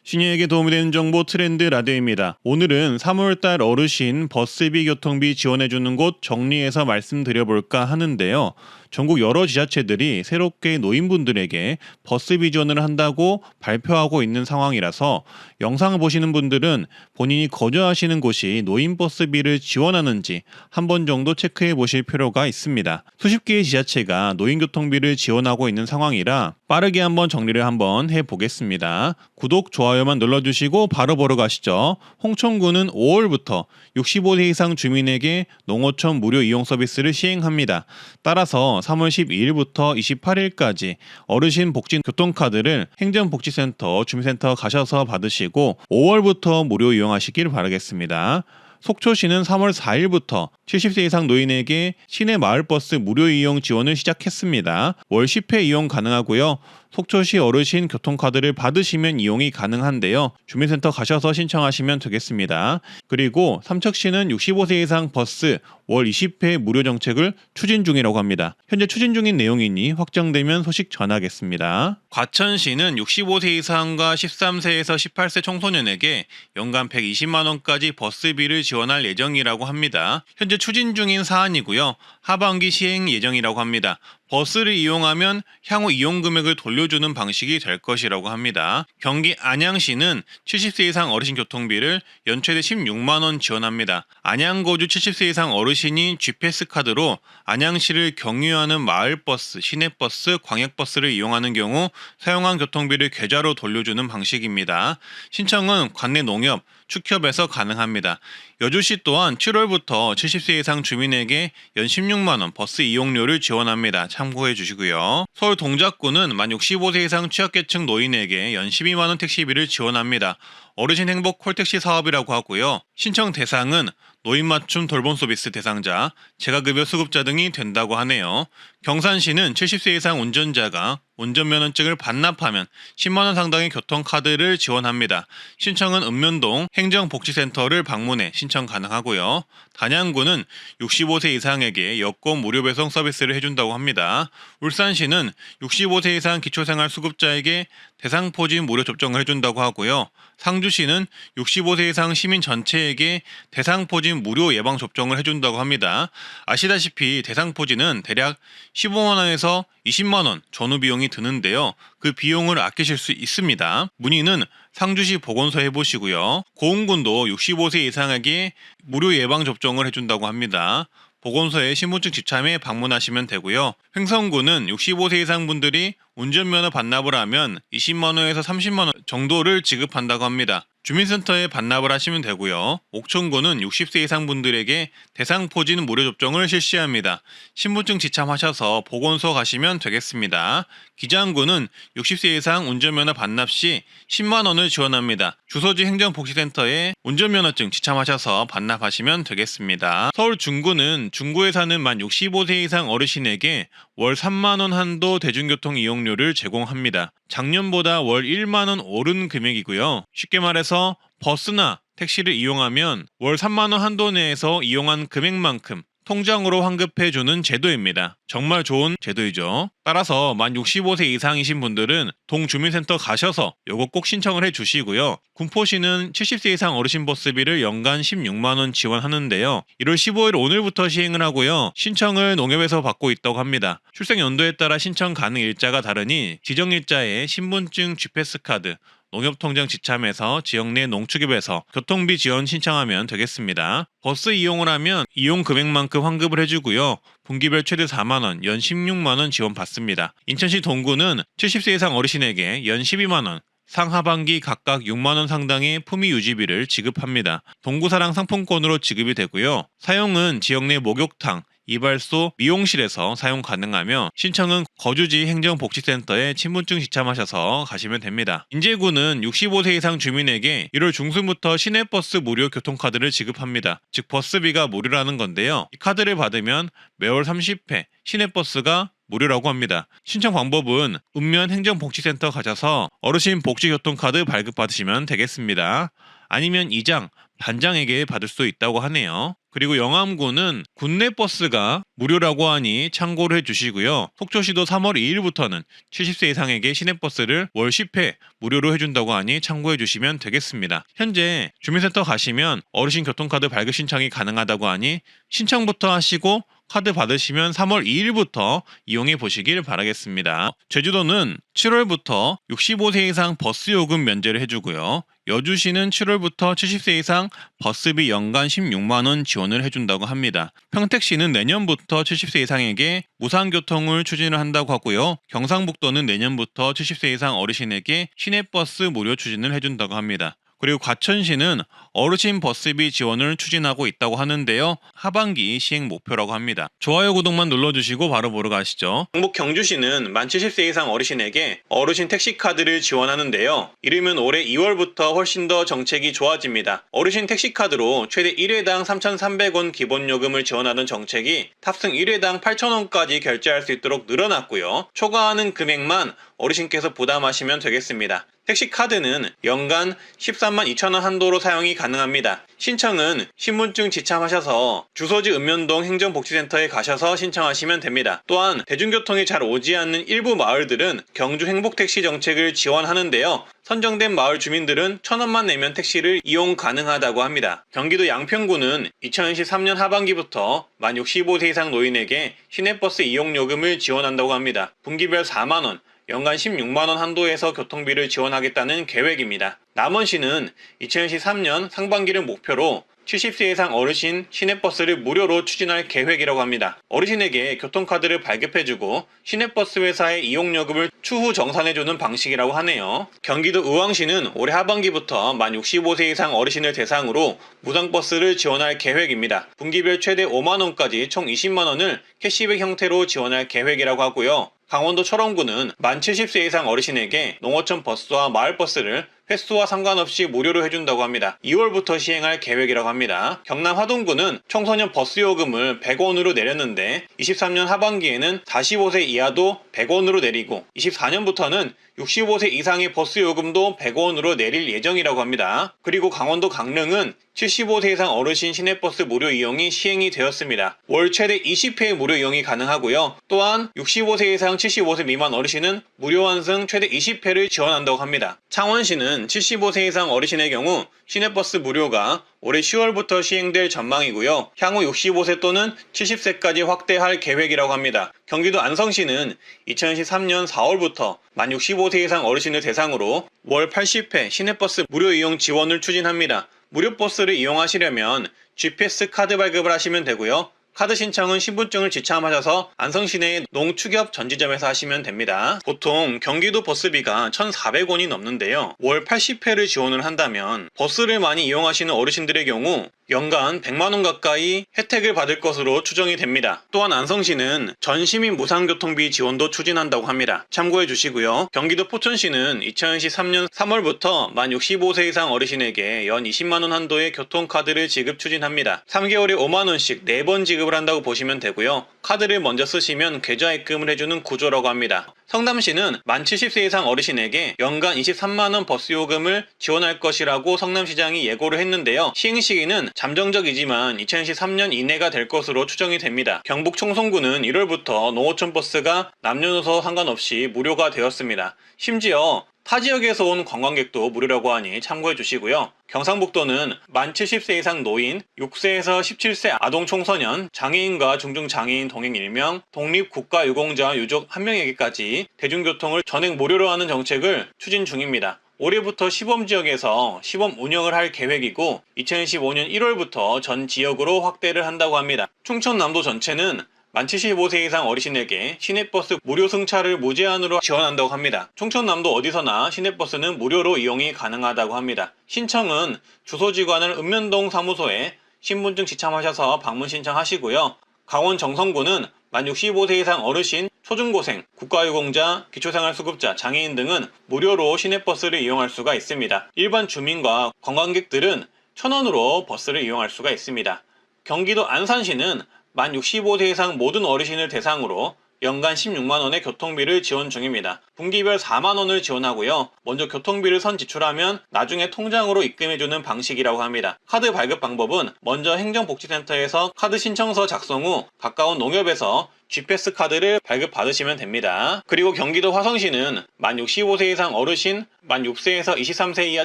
시니어에게 도움이 되는 정보 트렌드 라디오입니다. 오늘은 3월달 어르신 버스비 교통비 지원해주는 곳 정리해서 말씀드려볼까 하는데요. 전국 여러 지자체들이 새롭게 노인분들에게 버스비 지원을 한다고 발표하고 있는 상황이라서 영상을 보시는 분들은 본인이 거주하시는 곳이 노인버스비를 지원하는지 한 번 정도 체크해 보실 필요가 있습니다. 수십 개의 지자체가 노인교통비를 지원하고 있는 상황이라 빠르게 한번 정리를 한번 해보겠습니다. 구독, 좋아요만 눌러주시고 바로 보러 가시죠. 홍천구는 5월부터 65세 이상 주민에게 농어촌 무료 이용 서비스를 시행합니다. 따라서 3월 12일부터 28일까지 어르신 복지 교통카드를 행정복지센터, 주민센터 가셔서 받으시고 5월부터 무료 이용하시길 바라겠습니다. 속초시는 3월 4일부터 70세 이상 노인에게 시내 마을버스 무료 이용 지원을 시작했습니다. 월 10회 이용 가능하고요. 속초시 어르신 교통카드를 받으시면 이용이 가능한데요. 주민센터 가셔서 신청하시면 되겠습니다. 그리고 삼척시는 65세 이상 버스 월 20회 무료 정책을 추진 중이라고 합니다. 현재 추진 중인 내용이니 확정되면 소식 전하겠습니다. 과천시는 65세 이상과 13세에서 18세 청소년에게 연간 120만 원까지 버스비를 지원할 예정이라고 합니다. 현재 추진 중인 사안이고요. 하반기 시행 예정이라고 합니다. 버스를 이용하면 향후 이용 금액을 돌려주는 방식이 될 것이라고 합니다. 경기 안양시는 70세 이상 어르신 교통비를 연 최대 16만 원 지원합니다. 안양 거주 70세 이상 어르신이 G패스 카드로 안양시를 경유하는 마을버스, 시내버스, 광역버스를 이용하는 경우 사용한 교통비를 계좌로 돌려주는 방식입니다. 신청은 관내 농협, 축협에서 가능합니다. 여주시 또한 7월부터 70세 이상 주민에게 연 16만 원 버스 이용료를 지원합니다. 참고해 주시고요. 서울 동작구는 만 65세 이상 취약계층 노인에게 연 12만 원 택시비를 지원합니다. 어르신 행복 콜택시 사업이라고 하고요. 신청 대상은 노인 맞춤 돌봄 서비스 대상자, 재가급여 수급자 등이 된다고 하네요. 경산시는 70세 이상 운전자가 운전면허증을 반납하면 10만 원 상당의 교통카드를 지원합니다. 신청은 읍면동 행정복지센터를 방문해 신청 가능하고요. 단양구는 65세 이상에게 여권 무료 배송 서비스를 해준다고 합니다. 울산시는 65세 이상 기초생활수급자에게 대상포진 무료 접종을 해준다고 하고요. 상주시는 65세 이상 시민 전체에게 대상포진 무료 예방접종을 해준다고 합니다. 아시다시피 대상포진은 대략 15만 원에서 20만 원 전후 비용이 드는데요. 그 비용을 아끼실 수 있습니다. 문의는 상주시 보건소에 해보시고요. 고흥군도 65세 이상에게 무료 예방접종을 해준다고 합니다. 보건소에 신분증 지참에 방문하시면 되고요. 횡성구는 65세 이상 분들이 운전면허 반납을 하면 20만 원에서 30만 원 정도를 지급한다고 합니다. 주민센터에 반납을 하시면 되고요. 옥천구는 60세 이상 분들에게 대상포진 무료 접종을 실시합니다. 신분증 지참하셔서 보건소 가시면 되겠습니다. 기장구는 60세 이상 운전면허 반납 시 10만 원을 지원합니다. 주소지 행정복지센터에 운전면허증 지참하셔서 반납하시면 되겠습니다. 서울 중구는 중구에 사는 만 65세 이상 어르신에게 월 3만 원 한도 대중교통 이용료를 제공합니다. 작년보다 월 1만 원 오른 금액이고요. 쉽게 말해서 버스나 택시를 이용하면 월 3만 원 한도 내에서 이용한 금액만큼 통장으로 환급해주는 제도입니다. 정말 좋은 제도이죠. 따라서 만 65세 이상이신 분들은 동주민센터 가셔서 요거 꼭 신청을 해주시고요. 군포시는 70세 이상 어르신 버스비를 연간 16만 원 지원하는데요. 1월 15일 오늘부터 시행을 하고요. 신청을 농협에서 받고 있다고 합니다. 출생 연도에 따라 신청 가능 일자가 다르니 지정 일자에 신분증, G패스 카드, 농협통장 지참해서 지역 내 농축협에서 교통비 지원 신청하면 되겠습니다. 버스 이용을 하면 이용 금액만큼 환급을 해주고요. 분기별 최대 4만원, 연 16만원 지원받습니다. 인천시 동구는 70세 이상 어르신에게 연 12만원, 상하반기 각각 6만원 상당의 품위 유지비를 지급합니다. 동구사랑 상품권으로 지급이 되고요. 사용은 지역 내 목욕탕, 이발소, 미용실에서 사용 가능하며 신청은 거주지 행정복지센터에 신분증 지참하셔서 가시면 됩니다. 인제구는 65세 이상 주민에게 1월 중순부터 시내버스 무료 교통카드를 지급합니다. 즉 버스비가 무료라는 건데요. 이 카드를 받으면 매월 30회 시내버스가 무료라고 합니다. 신청 방법은 읍면 행정복지센터 가셔서 어르신 복지교통카드 발급받으시면 되겠습니다. 아니면 이장, 반장에게 받을 수 있다고 하네요. 그리고 영암구는 국내 버스가 무료라고 하니 참고를 해주시고요. 속초시도 3월 2일부터는 70세 이상에게 시내버스를 월 10회 무료로 해준다고 하니 참고해주시면 되겠습니다. 현재 주민센터 가시면 어르신 교통카드 발급 신청이 가능하다고 하니 신청부터 하시고 카드 받으시면 3월 2일부터 이용해 보시길 바라겠습니다. 제주도는 7월부터 65세 이상 버스 요금 면제를 해주고요. 여주시는 7월부터 70세 이상 버스비 연간 16만원 지원을 해준다고 합니다. 평택시는 내년부터 70세 이상에게 무상교통을 추진을 한다고 하고요. 경상북도는 내년부터 70세 이상 어르신에게 시내버스 무료 추진을 해준다고 합니다. 그리고 과천시는 어르신 버스비 지원을 추진하고 있다고 하는데요. 하반기 시행 목표라고 합니다. 좋아요, 구독만 눌러주시고 바로 보러 가시죠. 경북 경주시는 만 70세 이상 어르신에게 어르신 택시카드를 지원하는데요. 이르면 올해 2월부터 훨씬 더 정책이 좋아집니다. 어르신 택시카드로 최대 1회당 3,300원 기본요금을 지원하는 정책이 탑승 1회당 8,000원까지 결제할 수 있도록 늘어났고요. 초과하는 금액만 어르신께서 부담하시면 되겠습니다. 택시카드는 연간 13만 2천원 한도로 사용이 가능합니다. 신청은 신분증 지참하셔서 주소지 읍면동 행정복지센터에 가셔서 신청하시면 됩니다. 또한 대중교통이 잘 오지 않는 일부 마을들은 경주 행복택시 정책을 지원하는데요. 선정된 마을 주민들은 1,000원만 내면 택시를 이용 가능하다고 합니다. 경기도 양평구는 2023년 하반기부터 만 65세 이상 노인에게 시내버스 이용요금을 지원한다고 합니다. 분기별 4만원, 연간 16만원 한도에서 교통비를 지원하겠다는 계획입니다. 남원시는 2023년 상반기를 목표로 70세 이상 어르신 시내버스를 무료로 추진할 계획이라고 합니다. 어르신에게 교통카드를 발급해주고 시내버스 회사의 이용요금을 추후 정산해주는 방식이라고 하네요. 경기도 의왕시는 올해 하반기부터 만 65세 이상 어르신을 대상으로 무상버스를 지원할 계획입니다. 분기별 최대 5만원까지 총 20만원을 캐시백 형태로 지원할 계획이라고 하고요. 강원도 철원구는 만 70세 이상 어르신에게 농어촌 버스와 마을버스를 횟수와 상관없이 무료로 해준다고 합니다. 2월부터 시행할 계획이라고 합니다. 경남 화동구는 청소년 버스 요금을 100원으로 내렸는데 23년 하반기에는 45세 이하도 100원으로 내리고 24년부터는 65세 이상의 버스 요금도 100원으로 내릴 예정이라고 합니다. 그리고 강원도 강릉은 75세 이상 어르신 시내버스 무료 이용이 시행이 되었습니다. 월 최대 20회 무료 이용이 가능하고요. 또한 65세 이상 75세 미만 어르신은 무료 환승 최대 20회를 지원한다고 합니다. 창원시는 75세 이상 어르신의 경우 시내버스 무료가 올해 10월부터 시행될 전망이고요. 향후 65세 또는 70세까지 확대할 계획이라고 합니다. 경기도 안성시는 2023년 4월부터 만 65세 이상 어르신을 대상으로 월 80회 시내버스 무료 이용 지원을 추진합니다. 무료 버스를 이용하시려면 GPS 카드 발급을 하시면 되고요. 카드 신청은 신분증을 지참하셔서 안성시내의 농축협 전지점에서 하시면 됩니다. 보통 경기도 버스비가 1,400원이 넘는데요. 월 80회를 지원을 한다면 버스를 많이 이용하시는 어르신들의 경우 연간 100만원 가까이 혜택을 받을 것으로 추정이 됩니다. 또한 안성시는 전시민 무상교통비 지원도 추진한다고 합니다. 참고해 주시고요. 경기도 포천시는 2023년 3월부터 만 65세 이상 어르신에게 연 20만원 한도의 교통카드를 지급 추진합니다. 3개월에 5만원씩 4번 지급을 한다고 보시면 되고요. 카드를 먼저 쓰시면 계좌 입금을 해주는 구조라고 합니다. 성남시는 만 70세 이상 어르신에게 연간 23만원 버스 요금을 지원할 것이라고 성남시장이 예고를 했는데요. 시행 시기는 잠정적이지만 2023년 이내가 될 것으로 추정이 됩니다. 경북 청송구는 1월부터 농어촌 버스가 남녀노소 상관없이 무료가 되었습니다. 심지어 타 지역에서 온 관광객도 무료라고 하니 참고해 주시고요. 경상북도는 만 70세 이상 노인, 6세에서 17세 아동 청소년, 장애인과 중증장애인 동행 1명, 독립국가유공자 유족 1명에게까지 대중교통을 전액 무료로 하는 정책을 추진 중입니다. 올해부터 시범지역에서 시범 운영을 할 계획이고 2015년 1월부터 전 지역으로 확대를 한다고 합니다. 충청남도 전체는 만 75세 이상 어르신에게 시내버스 무료 승차를 무제한으로 지원한다고 합니다. 충청남도 어디서나 시내버스는 무료로 이용이 가능하다고 합니다. 신청은 주소지관을 읍면동 사무소에 신분증 지참하셔서 방문 신청하시고요. 강원 정선구는 만 65세 이상 어르신, 초중고생, 국가유공자, 기초생활수급자, 장애인 등은 무료로 시내버스를 이용할 수가 있습니다. 일반 주민과 관광객들은 1,000원으로 버스를 이용할 수가 있습니다. 경기도 안산시는 만 65세 이상 모든 어르신을 대상으로 연간 16만 원의 교통비를 지원 중입니다. 분기별 4만 원을 지원하고요. 먼저 교통비를 선 지출하면 나중에 통장으로 입금해주는 방식이라고 합니다. 카드 발급 방법은 먼저 행정복지센터에서 카드 신청서 작성 후 가까운 농협에서 G패스 카드를 발급받으시면 됩니다. 그리고 경기도 화성시는 만 65세 이상 어르신, 만 6세에서 23세 이하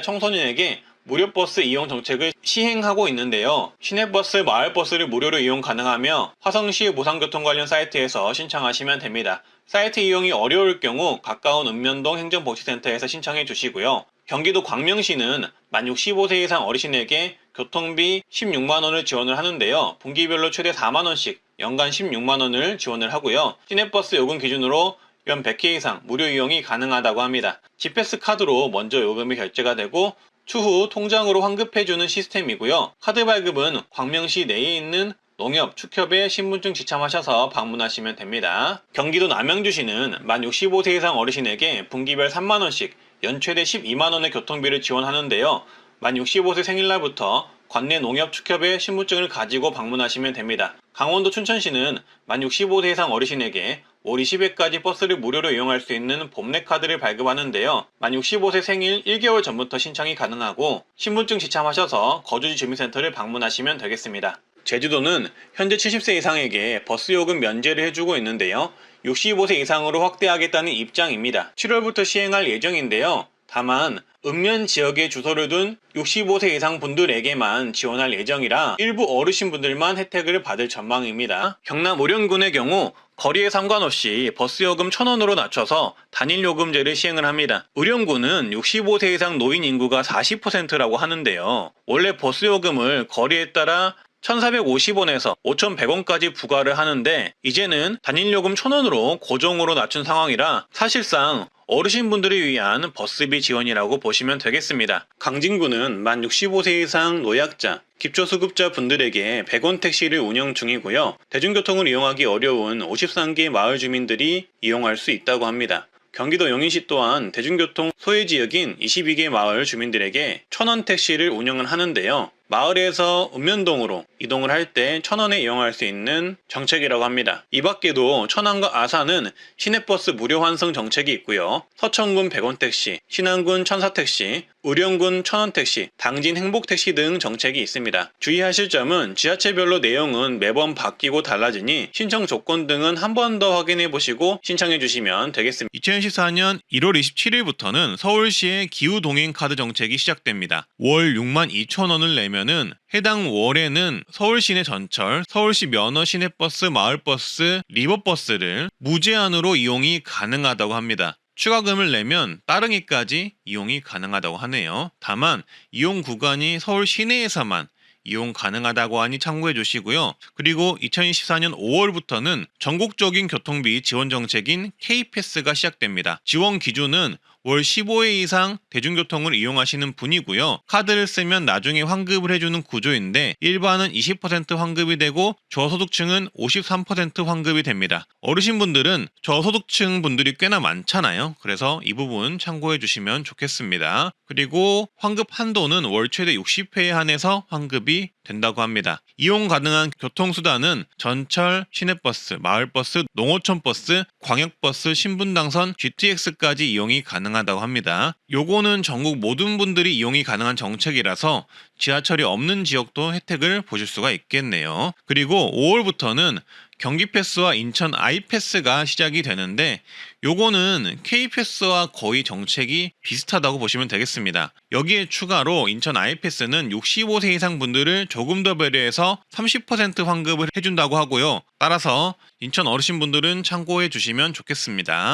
청소년에게 무료 버스 이용 정책을 시행하고 있는데요. 시내버스, 마을버스를 무료로 이용 가능하며 화성시 무상교통 관련 사이트에서 신청하시면 됩니다. 사이트 이용이 어려울 경우 가까운 읍면동 행정복지센터에서 신청해 주시고요. 경기도 광명시는 만 65세 이상 어르신에게 교통비 16만 원을 지원을 하는데요. 분기별로 최대 4만 원씩 연간 16만 원을 지원을 하고요. 시내버스 요금 기준으로 연 100회 이상 무료 이용이 가능하다고 합니다. G패스 카드로 먼저 요금이 결제가 되고 추후 통장으로 환급해주는 시스템이고요. 카드 발급은 광명시 내에 있는 농협, 축협에 신분증 지참하셔서 방문하시면 됩니다. 경기도 남양주시는 만 65세 이상 어르신에게 분기별 3만원씩 연 최대 12만원의 교통비를 지원하는데요. 만 65세 생일날부터 관내 농협, 축협에 신분증을 가지고 방문하시면 됩니다. 강원도 춘천시는 만 65세 이상 어르신에게 올 20회까지 버스를 무료로 이용할 수 있는 봄내 카드를 발급하는데요. 만 65세 생일 1개월 전부터 신청이 가능하고 신분증 지참하셔서 거주지 주민센터를 방문하시면 되겠습니다. 제주도는 현재 70세 이상에게 버스 요금 면제를 해주고 있는데요. 65세 이상으로 확대하겠다는 입장입니다. 7월부터 시행할 예정인데요. 다만 읍면 지역에 주소를 둔 65세 이상 분들에게만 지원할 예정이라 일부 어르신분들만 혜택을 받을 전망입니다. 경남 의령군의 경우 거리에 상관없이 버스요금 1,000원으로 낮춰서 단일요금제를 시행을 합니다. 의령군은 65세 이상 노인 인구가 40%라고 하는데요. 원래 버스요금을 거리에 따라 1,450원에서 5,100원까지 부과를 하는데 이제는 단일요금 1,000원으로 고정으로 낮춘 상황이라 사실상 어르신분들을 위한 버스비 지원이라고 보시면 되겠습니다. 강진구는 만 65세 이상 노약자, 기초수급자 분들에게 100원 택시를 운영 중이고요. 대중교통을 이용하기 어려운 53개 마을 주민들이 이용할 수 있다고 합니다. 경기도 용인시 또한 대중교통 소외지역인 22개 마을 주민들에게 1,000원 택시를 운영을 하는데요. 마을에서 읍면동으로 이동을 할 때 1,000원에 이용할 수 있는 정책이라고 합니다. 이 밖에도 천안과 아산은 시내버스 무료 환승 정책이 있고요. 서천군 100원 택시, 신안군 천사택시, 의령군 1,000원 택시, 당진 행복택시 등 정책이 있습니다. 주의하실 점은 지자체별로 내용은 매번 바뀌고 달라지니 신청 조건 등은 한 번 더 확인해 보시고 신청해 주시면 되겠습니다. 2014년 1월 27일부터는 서울시의 기후동행카드 정책이 시작됩니다. 월 62,000원을 내면은 해당 월에는 서울시내 전철, 서울시 면허 시내버스, 마을버스, 리버버스를 무제한으로 이용이 가능하다고 합니다. 추가금을 내면 따릉이까지 이용이 가능하다고 하네요. 다만 이용 구간이 서울 시내에서만 이용 가능하다고 하니 참고해 주시고요. 그리고 2024년 5월부터는 전국적인 교통비 지원 정책인 K패스가 시작됩니다. 지원 기준은 월 15회 이상 대중교통을 이용하시는 분이고요. 카드를 쓰면 나중에 환급을 해주는 구조인데 일반은 20% 환급이 되고 저소득층은 53% 환급이 됩니다. 어르신분들은 저소득층 분들이 꽤나 많잖아요. 그래서 이 부분 참고해 주시면 좋겠습니다. 그리고 환급 한도는 월 최대 60회에 한해서 환급이 된다고 합니다. 이용 가능한 교통수단은 전철, 시내버스, 마을버스, 농어촌버스, 광역버스, 신분당선, GTX까지 이용이 가능하다고 합니다. 요거는 전국 모든 분들이 이용이 가능한 정책이라서 지하철이 없는 지역도 혜택을 보실 수가 있겠네요. 그리고 5월부터는 경기패스와 인천 아이패스가 시작이 되는데 요거는 K패스와 거의 정책이 비슷하다고 보시면 되겠습니다. 여기에 추가로 인천 아이패스는 65세 이상 분들을 조금 더 배려해서 30% 환급을 해준다고 하고요. 따라서 인천 어르신분들은 참고해 주시면 좋겠습니다.